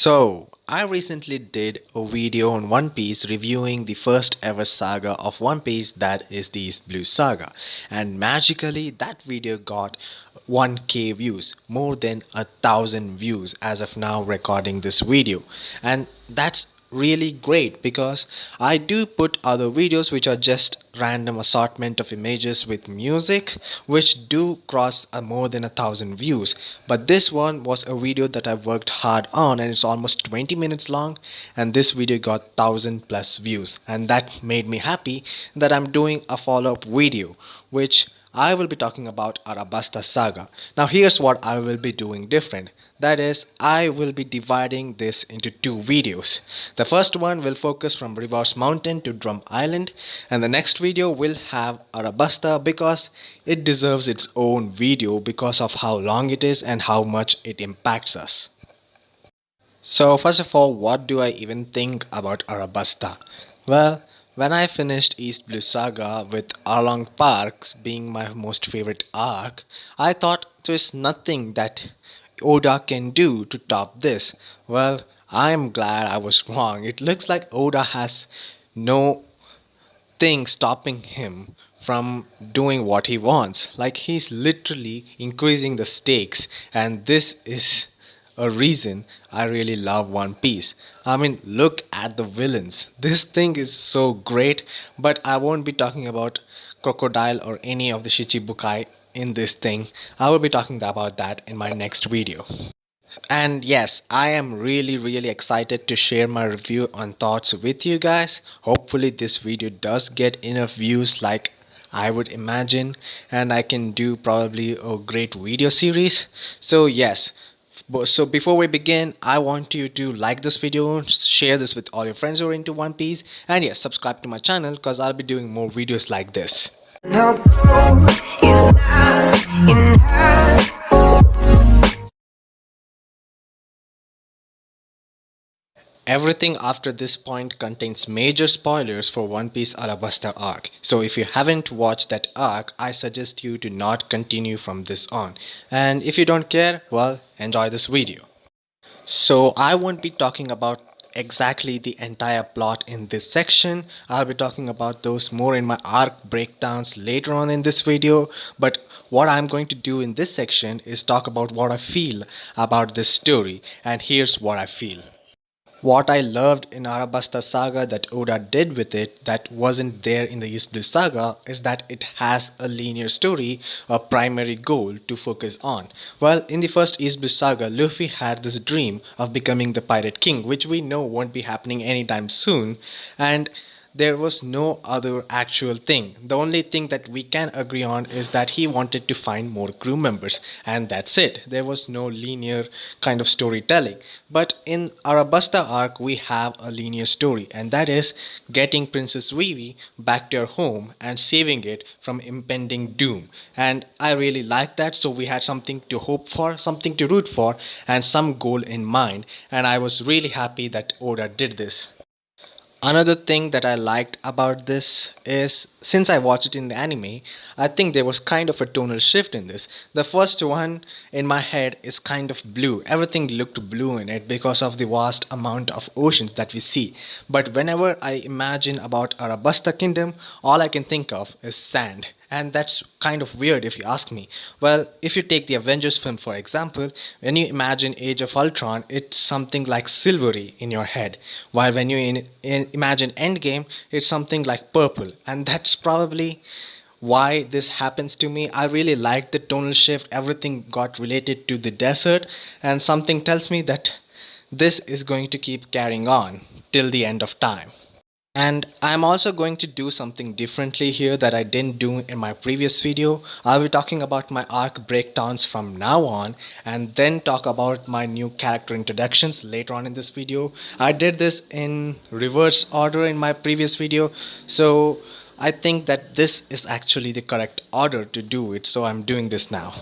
So, I recently did a video on One Piece reviewing the first ever saga of One Piece, that is the East Blue Saga, and magically that video got 1K views, more than 1,000 views as of now recording this video, and that's really great because I do put other videos which are just random assortment of images with music which do cross more than 1,000 views, but this one was a video that I worked hard on and it's almost 20 minutes long, and this video got 1,000 plus views, and that made me happy that I'm doing a follow-up video which I will be talking about Arabasta Saga. Now here's what I will be doing different. That is, I will be dividing this into two videos. The first one will focus from Reverse Mountain to Drum Island, and the next video will have Arabasta because it deserves its own video because of how long it is and how much it impacts us. So first of all, what do I even think about Arabasta? Well, when I finished East Blue Saga with Arlong Parks being my most favorite arc, I thought there's nothing that Oda can do to top this. Well, I'm glad I was wrong. It looks like Oda has no thing stopping him from doing what he wants. Like he's literally increasing the stakes, and this is a reason I really love One Piece. I mean, look at the villains. This thing is so great, but I won't be talking about Crocodile or any of the Shichibukai in this thing. I will be talking about that in my next video. And yes, I am really excited to share my review and thoughts with you guys. Hopefully this video does get enough views like I would imagine, and I can do probably a great video series. So yes, so before we begin, I want you to like this video, share this with all your friends who are into One Piece, and yes, subscribe to my channel because I'll be doing more videos like this. No, it's not in her. Everything after this point contains major spoilers for One Piece Arabasta arc. So if you haven't watched that arc, I suggest you to not continue from this on. And if you don't care, well, enjoy this video. So I won't be talking about exactly the entire plot in this section. I'll be talking about those more in my arc breakdowns later on in this video. But what I'm going to do in this section is talk about what I feel about this story. And here's what I feel. What I loved in Arabasta Saga that Oda did with it that wasn't there in the East Blue Saga is that it has a linear story, a primary goal to focus on. Well, in the first East Blue Saga, Luffy had this dream of becoming the Pirate King, which we know won't be happening anytime soon, and there was no other actual thing. The only thing that we can agree on is that he wanted to find more crew members, and that's it. There was no linear kind of storytelling. But in Arabasta arc, we have a linear story, and that is getting Princess Vivi back to her home and saving it from impending doom. And I really liked that, so we had something to hope for, something to root for, and some goal in mind, and I was really happy that Oda did this. Another thing that I liked about this is, since I watched it in the anime, I think there was kind of a tonal shift in this. The first one in my head is kind of blue. Everything looked blue in it because of the vast amount of oceans that we see. But whenever I imagine about Arabasta Kingdom, all I can think of is sand. And that's kind of weird if you ask me. Well, if you take the Avengers film for example, when you imagine Age of Ultron, it's something like silvery in your head. While when you imagine Endgame, it's something like purple. And that's probably why this happens to me. I really like the tonal shift. Everything got related to the desert. And something tells me that this is going to keep carrying on till the end of time. And I'm also going to do something differently here that I didn't do in my previous video. I'll be talking about my arc breakdowns from now on and then talk about my new character introductions later on in this video. I did this in reverse order in my previous video, so I think that this is actually the correct order to do it, so I'm doing this now.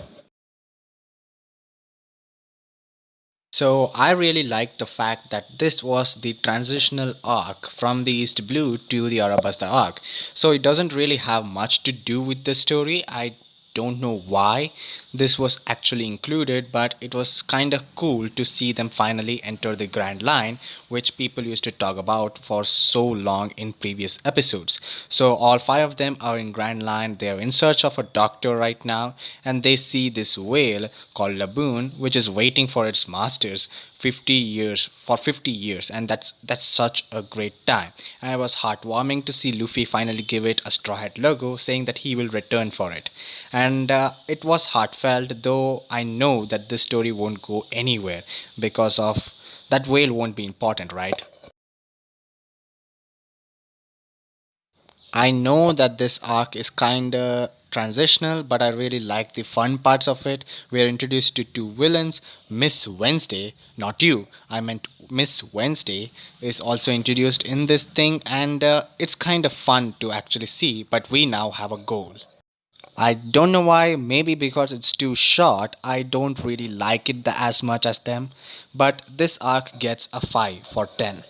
So I really liked the fact that this was the transitional arc from the East Blue to the Arabasta arc. So it doesn't really have much to do with the story. I don't know why this was actually included, but it was kind of cool to see them finally enter the Grand Line, which people used to talk about for so long in previous episodes. So, all five of them are in Grand Line. They are in search of a doctor right now, and they see this whale called Laboon, which is waiting for its masters 50 years for 50 years, and that's such a great time. And it was heartwarming to see Luffy finally give it a straw hat logo saying that he will return for it. And it was heartfelt, though I know that this story won't go anywhere because of that whale won't be important, right? I know that this arc is kind of transitional, but I really like the fun parts of it. We are introduced to two villains. Miss Wednesday, not you, I meant Miss Wednesday, is also introduced in this thing, and it's kind of fun to actually see, but we now have a goal. I don't know why, maybe because it's too short, I don't really like it as much as them, but this arc gets a 5 for 10.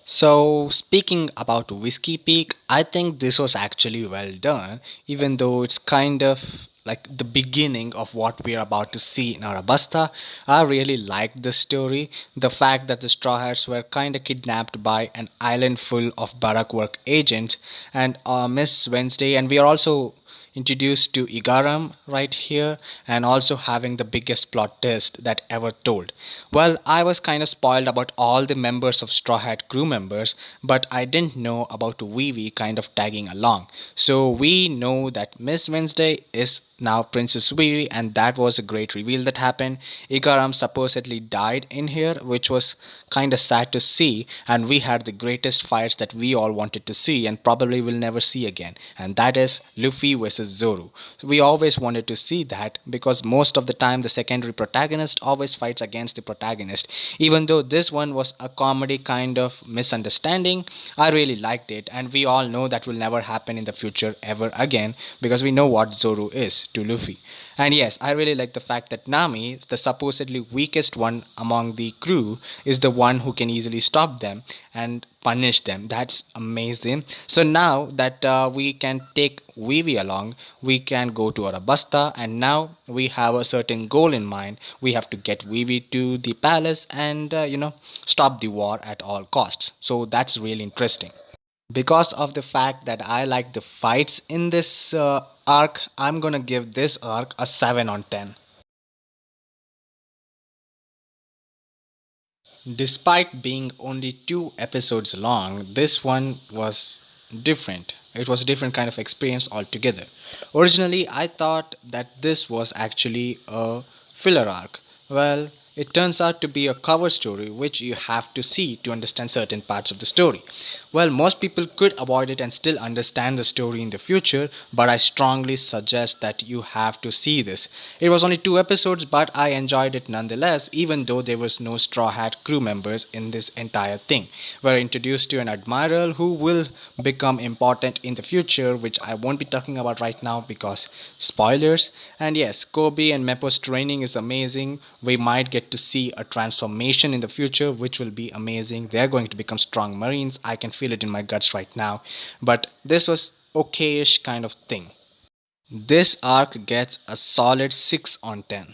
So, speaking about Whiskey Peak, I think this was actually well done, even though it's kind of like the beginning of what we're about to see in Arabasta. I really liked the story. The fact that the Straw Hats were kind of kidnapped by an island full of Barak work agents and Miss Wednesday, and we are also introduced to Igaram right here, and also having the biggest plot twist that ever told. Well, I was kind of spoiled about all the members of Straw Hat crew members, but I didn't know about Vivi kind of tagging along. So we know that Miss Wednesday is now Princess Vivi, and that was a great reveal that happened. Igaram supposedly died in here, which was kind of sad to see, and we had the greatest fights that we all wanted to see and probably will never see again, and that is Luffy versus Zoro. So we always wanted to see that because most of the time the secondary protagonist always fights against the protagonist. Even though this one was a comedy kind of misunderstanding, I really liked it, and we all know that will never happen in the future ever again because we know what Zoro is to Luffy. And yes, I really like the fact that Nami, the supposedly weakest one among the crew, is the one who can easily stop them and punish them. That's amazing. So now that we can take Vivi along, we can go to Arabasta, and now we have a certain goal in mind. We have to get Vivi to the palace and stop the war at all costs. So that's really interesting. Because of the fact that I like the fights in this arc, I'm gonna give this arc a 7 on 10. Despite being only two episodes long, this one was different. It was a different kind of experience altogether. Originally, I thought that this was actually a filler arc. Well, it turns out to be a cover story which you have to see to understand certain parts of the story. Well, most people could avoid it and still understand the story in the future, but I strongly suggest that you have to see this. It was only two episodes, but I enjoyed it nonetheless, even though there was no Straw Hat crew members in this entire thing. We're introduced to an admiral who will become important in the future, which I won't be talking about right now because spoilers. And yes, Koby and Meppo's training is amazing. We might get to see a transformation in the future, which will be amazing. They're going to become strong marines. I can feel it in my guts right now. But this was okayish kind of thing. This arc gets a solid 6 on 10.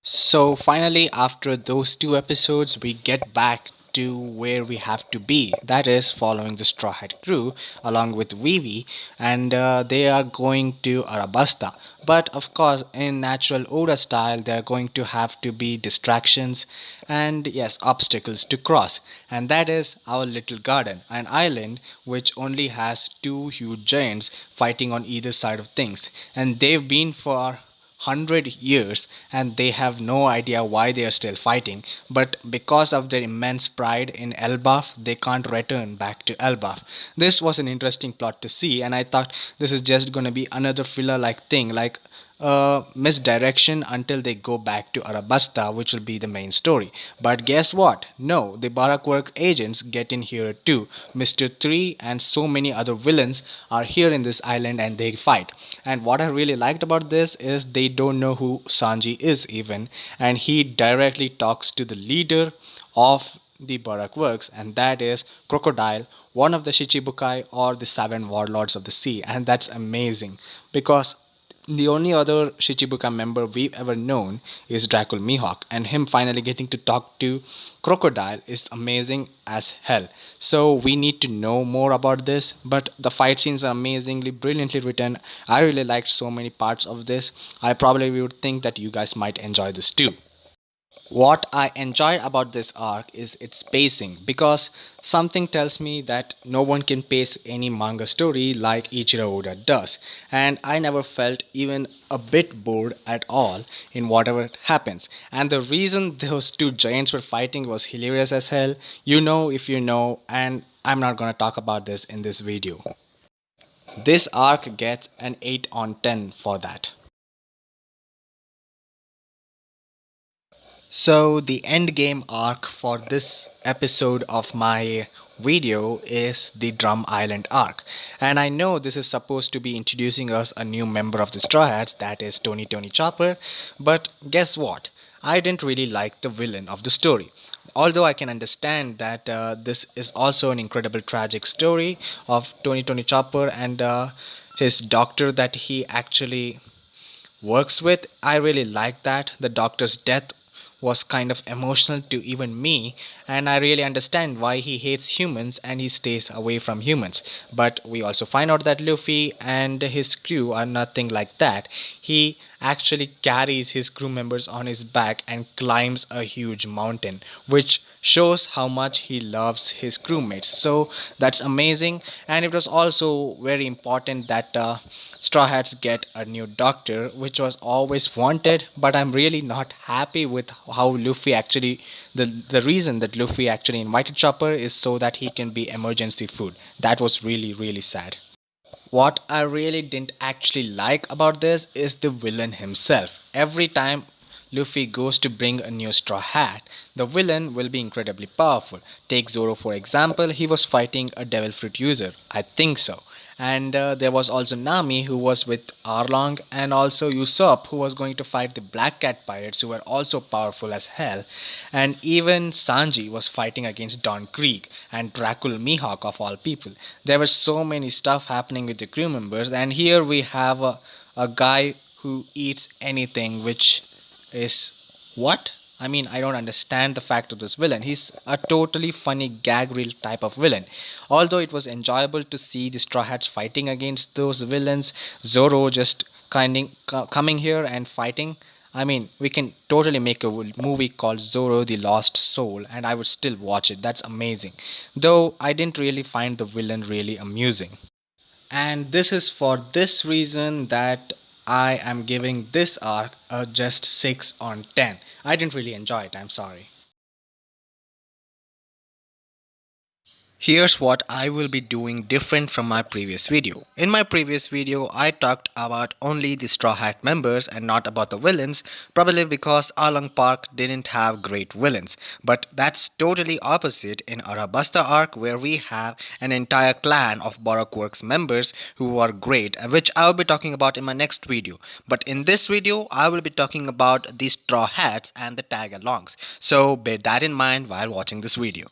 So finally, after those two episodes, we get back to where we have to be. That is following the Straw Hat crew along with Vivi, and they are going to Arabasta. But of course, in natural Oda style, there are going to have to be distractions and yes, obstacles to cross. And that is our little garden, an island which only has two huge giants fighting on either side of things, and they've been for 100 years and they have no idea why they are still fighting, but because of their immense pride in Elbaf they can't return back to Elbaf. This was an interesting plot to see, and I thought this is just gonna be another filler like thing, like misdirection until they go back to Arabasta, which will be the main story. But guess what? No, the Barakwork agents get in here too. Mr. 3 and so many other villains are here in this island and they fight. And what I really liked about this is they don't know who Sanji is even, and he directly talks to the leader of the Barak Works, and that is Crocodile one of the Shichibukai or the seven warlords of the sea, and that's amazing because the only other Shichibuka member we've ever known is Dracul Mihawk, and him finally getting to talk to Crocodile is amazing as hell. So we need to know more about this, but the fight scenes are amazingly, brilliantly written. I really liked so many parts of this. I probably would think that you guys might enjoy this too. What I enjoyed about this arc is its pacing because something tells me that no one can pace any manga story like Ichiro Oda does, and I never felt even a bit bored at all in whatever happens. And the reason those two giants were fighting was hilarious as hell. You know if you know, and I'm not gonna talk about this in this video. This arc gets an 8 on 10 for that. So, the end game arc for this episode of my video is the Drum Island arc. And I know this is supposed to be introducing us a new member of the Straw Hats, that is Tony Chopper, but guess what? I didn't really like the villain of the story. Although I can understand that this is also an incredible tragic story of Tony Chopper and his doctor that he actually works with. I really like that. The doctor's death was kind of emotional to even me, and I really understand why he hates humans and he stays away from humans. But we also find out that Luffy and his crew are nothing like that. He actually carries his crew members on his back and climbs a huge mountain, which shows how much he loves his crewmates. So that's amazing, and it was also very important that Straw Hats get a new doctor, which was always wanted. But I'm really not happy with how Luffy actually the reason that Luffy actually invited Chopper is so that he can be emergency food. That was really sad. What I really didn't actually like about this is the villain himself. Every time Luffy goes to bring a new straw hat, the villain will be incredibly powerful. Take Zoro for example, he was fighting a devil fruit user, I think so. And there was also Nami who was with Arlong, and also Usopp who was going to fight the Black Cat pirates who were also powerful as hell. And even Sanji was fighting against Don Krieg and Dracul Mihawk of all people. There was so many stuff happening with the crew members, and here we have a guy who eats anything, which is what? I mean, I don't understand the fact of this villain. He's a totally funny gag reel type of villain. Although it was enjoyable to see the Straw Hats fighting against those villains, Zoro just coming here and fighting. I mean, we can totally make a movie called Zoro the Lost Soul, and I would still watch it. That's amazing. Though I didn't really find the villain really amusing. And this is for this reason that I am giving this arc a just 6 on 10. I didn't really enjoy it, I'm sorry. Here's what I will be doing different from my previous video. In my previous video, I talked about only the Straw Hat members and not about the villains, probably because Along Park didn't have great villains. But that's totally opposite in Arabasta arc, where we have an entire clan of Baroque members who are great, which I will be talking about in my next video. But in this video, I will be talking about the Straw Hats and the tag-alongs. So bear that in mind while watching this video.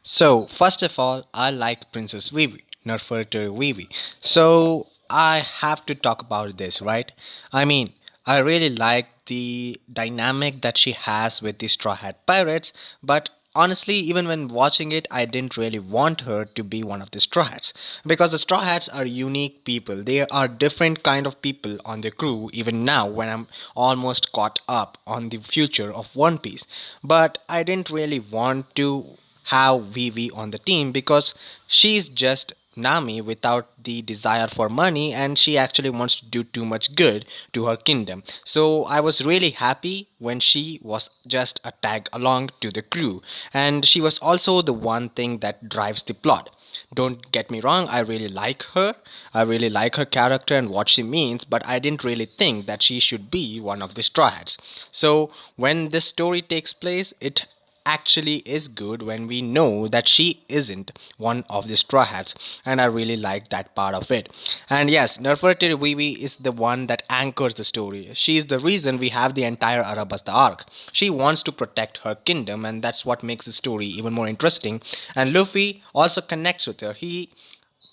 So, first of all, I like Princess Vivi, Nerfertari Vivi. So, I have to talk about this, right? I mean, I really like the dynamic that she has with the Straw Hat Pirates, but honestly, even when watching it, I didn't really want her to be one of the Straw Hats because the Straw Hats are unique people. They are different kind of people on the crew, even now when I'm almost caught up on the future of One Piece. But I didn't really want to have Vivi on the team because she's just Nami without the desire for money, and she actually wants to do too much good to her kingdom. So I was really happy when she was just a tag along to the crew, and she was also the one thing that drives the plot. Don't get me wrong, I really like her. I really like her character and what she means, but I didn't really think that she should be one of the Straw Hats. So when this story takes place, it actually is good when we know that she isn't one of the straw hats, and I really like that part of it. And yes, Nerfertari Vivi is the one that anchors the story. She is the reason we have the entire Arabasta arc. She wants to protect her kingdom, and that's what makes the story even more interesting. And Luffy also connects with her. He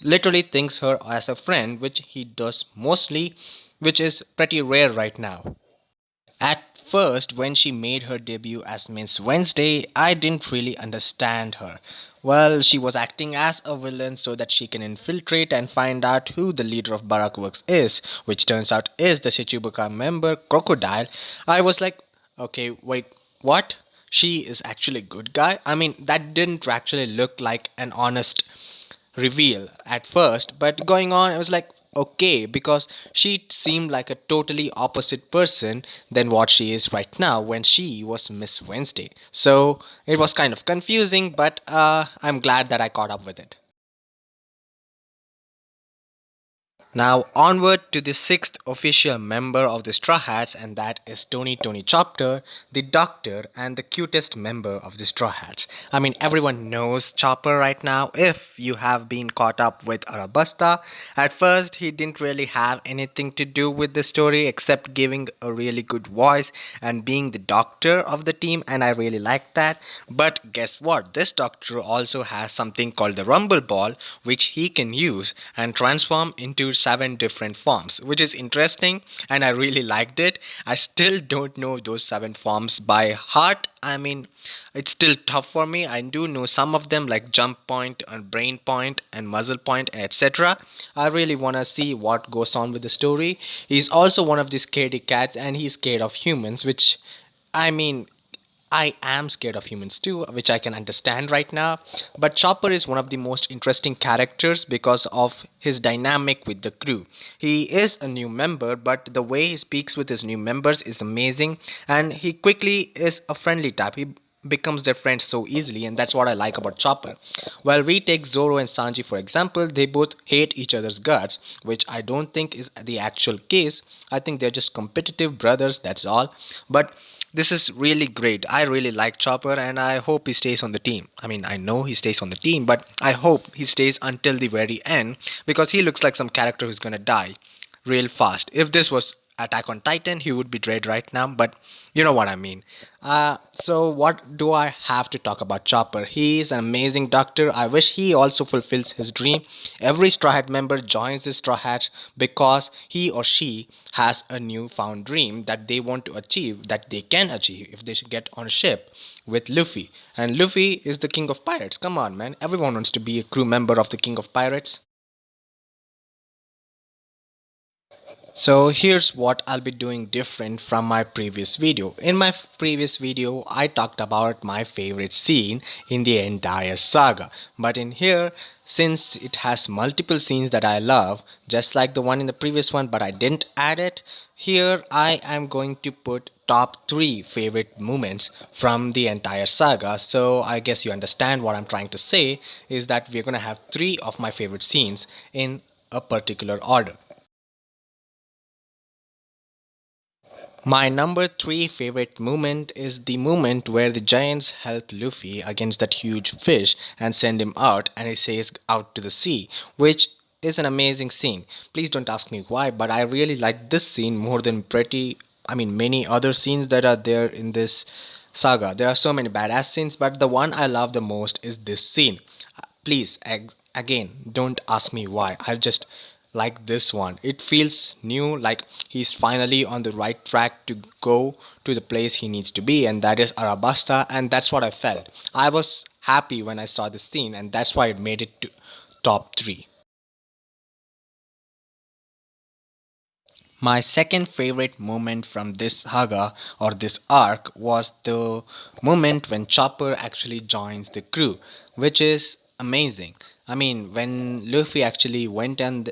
literally thinks her as a friend, which he does mostly, which is pretty rare right now. At first, when she made her debut as Miss Wednesday, I didn't really understand her. Well, she was acting as a villain so that she can infiltrate and find out who the leader of Barak Works is, which turns out is the Shichibuka member Crocodile. I was like, okay, wait, what? She is actually a good guy? I mean, that didn't actually look like an honest reveal at first, but going on, I was like, okay, because she seemed like a totally opposite person than what she is right now when she was Miss Wednesday. So it was kind of confusing, but I'm glad that I caught up with it. Now, onward to the sixth official member of the Straw Hats, and that is Tony Chopper, the doctor and the cutest member of the Straw Hats. I mean, everyone knows Chopper right now if you have been caught up with Arabasta. At first, he didn't really have anything to do with the story except giving a really good voice and being the doctor of the team, and I really like that. But guess what? This doctor also has something called the Rumble Ball, which he can use and transform into seven different forms, which is interesting, and I really liked it. I still don't know those seven forms by heart. I mean, it's still tough for me. I do know some of them like jump point and brain point and muzzle point, etc. I really want to see what goes on with the story. He's also one of these scaredy cats, and he's scared of humans, which, I mean, I am scared of humans too, which I can understand right now. But Chopper is one of the most interesting characters because of his dynamic with the crew. He is a new member, but the way he speaks with his new members is amazing, and he quickly is a friendly type. He becomes their friend so easily, and that's what I like about Chopper. Well, we take Zoro and Sanji for example. They both hate each other's guts, which I don't think is the actual case. I think they're just competitive brothers, that's all. But this is really great. I really like Chopper, and I hope he stays on the team. I mean, I know he stays on the team, but I hope he stays until the very end because he looks like some character who's gonna die real fast. If this was Attack on Titan, he would be dead right now, but you know what I mean. So, what do I have to talk about Chopper? He is an amazing doctor. I wish he also fulfills his dream. Every Straw Hat member joins the Straw Hats because he or she has a newfound dream that they want to achieve, that they can achieve if they should get on a ship with Luffy. And Luffy is the king of pirates. Come on, man. Everyone wants to be a crew member of the king of pirates. So here's what I'll be doing different from my previous video. In my previous video, I talked about my favorite scene in the entire saga. But in here, since it has multiple scenes that I love, just like the one in the previous one, but I didn't add it, here I am going to put top 3 favorite moments from the entire saga. So I guess you understand what I'm trying to say is that we're going to have 3 of my favorite scenes in a particular order. My number 3 favorite moment is the moment where the giants help Luffy against that huge fish and send him out, and he says out to the sea, which is an amazing scene. Please don't ask me why, but I really like this scene more than many other scenes that are there in this saga. There are so many badass scenes, but the one I love the most is this scene. Please, again, don't ask me why. I just like this one. It feels new, like he's finally on the right track to go to the place he needs to be, and that is Arabasta, and that's what I felt. I was happy when I saw this scene, and that's why it made it to top 3. My second favorite moment from this saga or this arc was the moment when Chopper actually joins the crew, which is amazing. I mean, when Luffy actually went in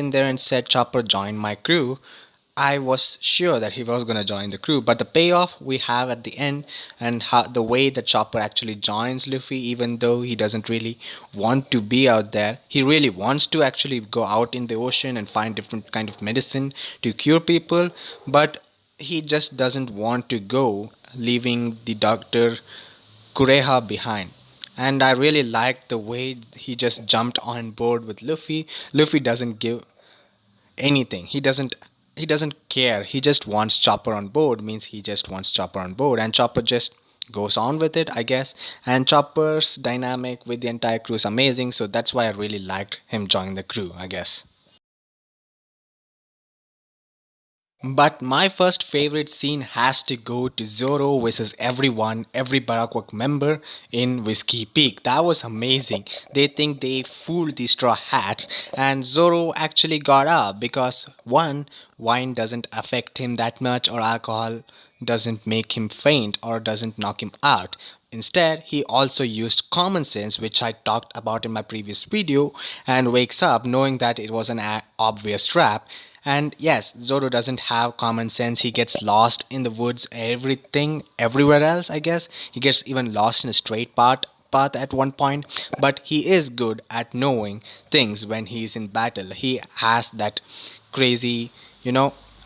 there and said, "Chopper, join my crew," I was sure that he was going to join the crew, but the payoff we have at the end and how, the way that Chopper actually joins Luffy, even though he doesn't really want to be out there, he really wants to actually go out in the ocean and find different kind of medicine to cure people, but he just doesn't want to go, leaving the doctor Kureha behind. And I really liked the way he just jumped on board with Luffy. Luffy doesn't give anything. He doesn't care. He just wants Chopper on board, means he just wants Chopper on board, and Chopper just goes on with it, I guess. And Chopper's dynamic with the entire crew is amazing, so that's why I really liked him join the crew, I guess. But my first favorite scene has to go to Zoro versus everyone, every Barakwak member in Whiskey Peak. That was amazing. They think they fooled the Straw Hats, and Zoro actually got up because one, wine doesn't affect him that much, or alcohol doesn't make him faint or doesn't knock him out. Instead, he also used common sense, which I talked about in my previous video, and wakes up knowing that it was an obvious trap. And yes, Zoro doesn't have common sense. He gets lost in the woods, everything, everywhere else, I guess. He gets even lost in a straight path at one point, but he is good at knowing things when he is in battle. He has that crazy,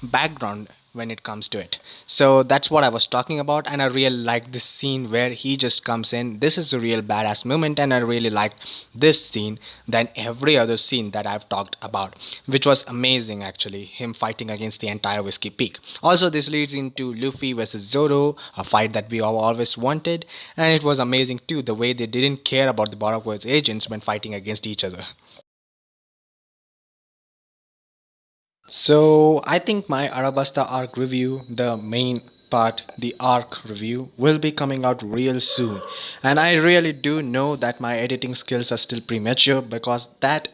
background when it comes to it. So that's what I was talking about, and I really like this scene where he just comes in. This is a real badass moment, and I really liked this scene than every other scene that I've talked about, which was amazing actually, him fighting against the entire Whiskey Peak. Also, this leads into Luffy versus Zoro, a fight that we all always wanted, and it was amazing too, the way they didn't care about the Baroquo's agents when fighting against each other. So I think my Arabasta arc review, the main part, the arc review, will be coming out real soon. And I really do know that my editing skills are still premature, because that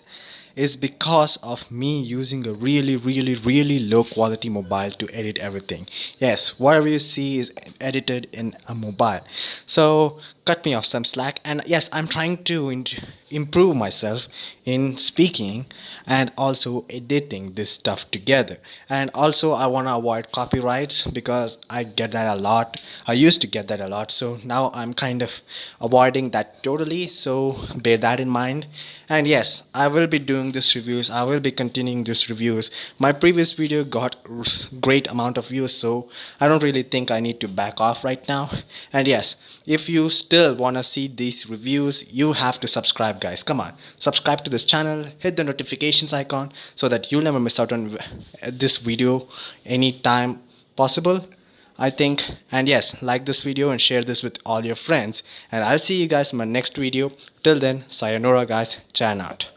is because of me using a really low quality mobile to edit everything. Yes, whatever you see is edited in a mobile. So cut me off some slack. And yes, I'm trying to improve myself in speaking and also editing this stuff together. And also I want to avoid copyrights, because I get that a lot. I used to get that a lot, so now I'm kind of avoiding that totally, so bear that in mind. And yes, I will be doing this reviews. I will be continuing this reviews. My previous video got great amount of views, so I don't really think I need to back off right now. And yes, if you still want to see these reviews, you have to subscribe, guys. Come on, subscribe to this channel, hit the notifications icon, so that you'll never miss out on this video anytime possible, I think. And yes, like this video and share this with all your friends, and I'll see you guys in my next video. Till then, sayonara guys, chan out.